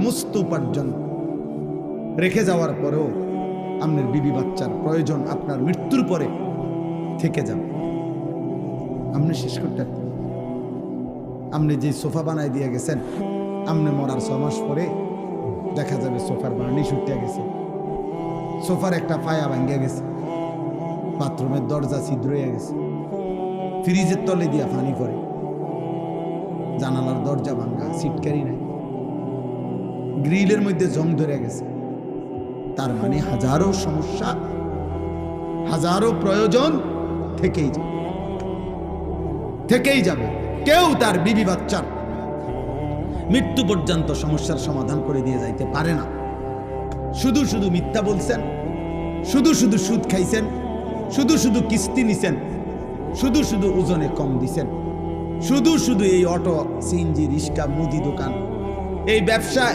সমস্ত উপার্জন রেখে যাওয়ার পরেও আপনার বিবি বাচ্চার প্রয়োজন আপনার মৃত্যুর পরে থেকে যাবে, আপনি শেষ করতে পারবেন। আপনি যে সোফা বানায় দিয়ে গেছেন, আপনি মরার 6 মাস পরে দেখা যাবে সোফার বার্নিশ উঠে গেছে, সোফার একটা পায়া ভাঙ্গে গেছে, বাথরুমের দরজা ছিদ্র হয়ে গেছে, ফ্রিজের তলে দিয়া পানি করে, জানালার দরজা ভাঙ্গা, সিটকারি নাই, গ্রিলের মধ্যে জং ধরে গেছে। তার মানে হাজারো সমস্যা, হাজারো প্রয়োজন থেকেই যাবে। কেউ তার বিবি বাচ্চার মৃত্যু পর্যন্ত সমস্যার সমাধান করে দিয়ে যাইতে পারে না। শুধু শুধু মিথ্যা বলছেন, শুধু শুধু সুদ খাইছেন, শুধু শুধু কিস্তি নিছেন, শুধু শুধু ওজনে কম দিছেন, শুধু শুধু এই অটো, সিএনজি, রিক্সা, মুদি দোকান, এই ব্যবসা